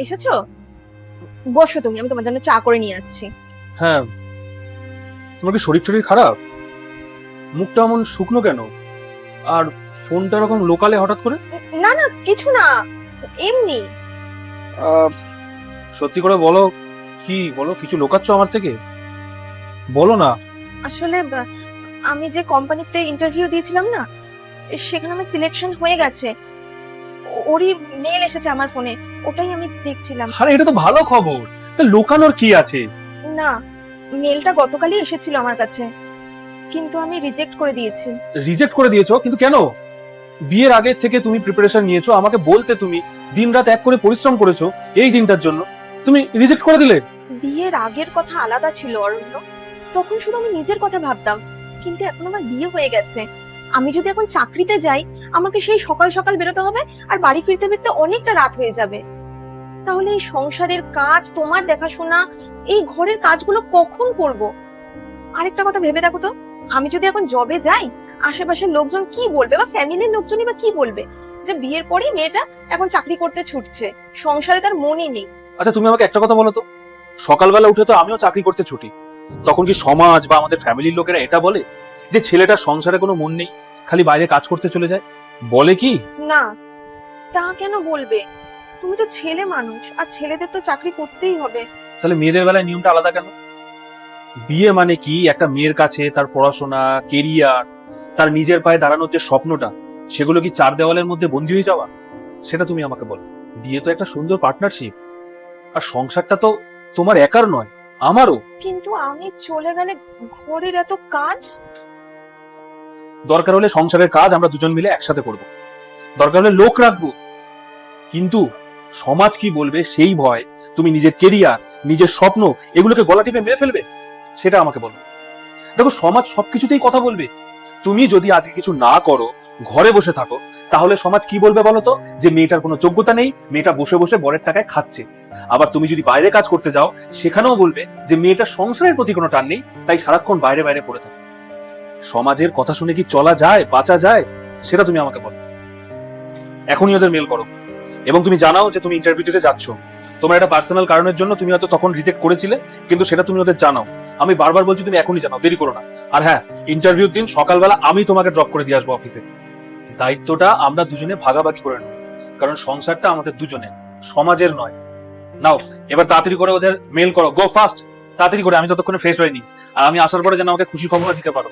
এসেছো? বসো তুমি, আমি তোমার জন্য চা করে নিয়ে আসছি। হ্যাঁ, তোমার কি শরীর খারাপ? মুখটা এমন শুকনো কেন? আর ফোনটা এরকম লোকালে হঠাৎ করে? না না, কিছু না, এমনি। আহ, সত্যি করে বলো, কি বলো, কিছু লুকাচ্ছ আমার থেকে? বলো না। আসলে আমি যে কোম্পানিতে ইন্টারভিউ দিয়েছিলাম না, সেখানে আমার সিলেকশন হয়ে গেছে। ওরই মেল এসেছে আমার ফোনে, ওটাই আমি দেখছিলাম। আরে এটা তো ভালো খবর, তা লুকানোর কি আছে? না, মেলটা গতকালই এসেছিল আমার কাছে, কিন্তু আমি রিজেক্ট করে দিয়েছি। রিজেক্ট করে দিয়েছো? কিন্তু কেন? বিয়ের আগে থেকে তুমি প্রিপারেশন নিয়েছো, আমাকে বলতে, তুমি দিনরাত এক করে পরিশ্রম করেছো এই দিনটার জন্য, তুমি রিজেক্ট করে দিলে? বিয়ের আগের কথা আলাদা ছিল অরণ্য, তখন শুধু আমি নিজের কথা ভাবতাম, কিন্তু এখন আমার বিয়ে হয়ে গেছে। আমি যদি এখন চাকরিতে যাই, আমাকে সেই সকাল সকাল বেরোতে হবে, আর বাড়ি ফিরতে ফিরতে অনেকটা রাত হয়ে যাবে। তাহলে এই সংসারের কাজ, তোমার দেখাশোনা, এই ঘরের কাজগুলো কখন করব? আরেকটা কথা ভেবে দেখো তো, আমি যদি এখন জবে যাই, আশেপাশের লোকজন কি বলবে, বা ফ্যামিলির লোকজনই বা কি বলবে, যে বিয়ের পরেই মেয়েটা এখন চাকরি করতে ছুটছে, সংসারে তার মনই নেই। আচ্ছা তুমি আমাকে একটা কথা বলো তো, সকালবেলা উঠে তো আমিও চাকরি করতে ছুটি, তখন কি সমাজ বা আমাদের ফ্যামিলির লোকেরা এটা বলে যে ছেলেটার সংসারে কোনো মন নেই, খালি বাইরে কাজ করতে চলে যায়? বলে কি? না, তা কেন বলবে? তুমি তো ছেলে মানুষ, আর ছেলেদের তো চাকরি করতেই হবে। তাহলে মেয়েদের বেলায় নিয়মটা আলাদা কেন? বিয়ে মানে কি একটা মেয়ের কাছে তার পড়াশোনা, কেরিয়ার, তার নিজের পায়ে দাঁড়ানোর যে স্বপ্নটা, সেগুলো কি চার দেওয়ালের মধ্যে বন্দী হয়ে যাওয়া? সেটা তুমি আমাকে বলো। বিয়ে তো একটা সুন্দর পার্টনারশিপ, আর সংসারটা তো তোমার একার নয়, আমারও। কিন্তু আমি চলে গেলে ঘরের এত কাজ। দরকার হলে সংসারের কাজ আমরা দুজন মিলে একসাথে করব, দরকার হলে লোক রাখবো, কিন্তু সমাজ কি বলবে সেই ভয় তুমি নিজের কেরিয়ার, নিজের স্বপ্ন এগুলোকে গলা টিপে মেরে ফেলবে? সেটা আমাকে বলো। দেখো, সমাজ সবকিছুতেই কথা বলবে। তুমি যদি আজকে কিছু না করো, ঘরে বসে থাকো, তাহলে সমাজ কি বলবে বলো তো? যে মেয়েটার কোনো যোগ্যতা নেই, মেয়েটা বসে বসে বরের টাকায় খাচ্ছে। আবার তুমি যদি বাইরে কাজ করতে যাও, সেখানেও বলবে যে মেয়েটার সংসারের প্রতি কোনো টান নেই, তাই সারাক্ষণ বাইরে বাইরে পড়ে থাকে। সমাজের কথা শুনে কি চলা যায়, বাঁচা যায়? সেটা তুমি আমাকে বলো। এখনই ওদের মেল করো, এবং তুমি জানাও যে তুমি ইন্টারভিউতে যাচ্ছ। তোমার একটা পার্সোনাল কারণের জন্য তুমি হয়তো তখন রিজেক্ট করেছিলে, কিন্তু সেটা তুমি ওদের জানাও। আমি বারবার বলছি তুমি এখনই জানাও, দেরি করো না। আর হ্যাঁ, ইন্টারভিউর দিন সকালবেলা আমি তোমাকে ড্রপ করে দিয়ে আসবো অফিসে। দায়িত্বটা আমরা দুজনে ভাগাভাগি করে নেব, কারণ সংসারটা আমাদের দুজনের, সমাজের নয়। নাও, এবার তাড়াতাড়ি করে ওদের মেল করো, গো ফাস্ট, তাড়াতাড়ি করে, আমি ততক্ষণে ফ্রেশ হয়নি। আর আমি আসার পরে যেন আমাকে খুশি খবর দিতে পারো।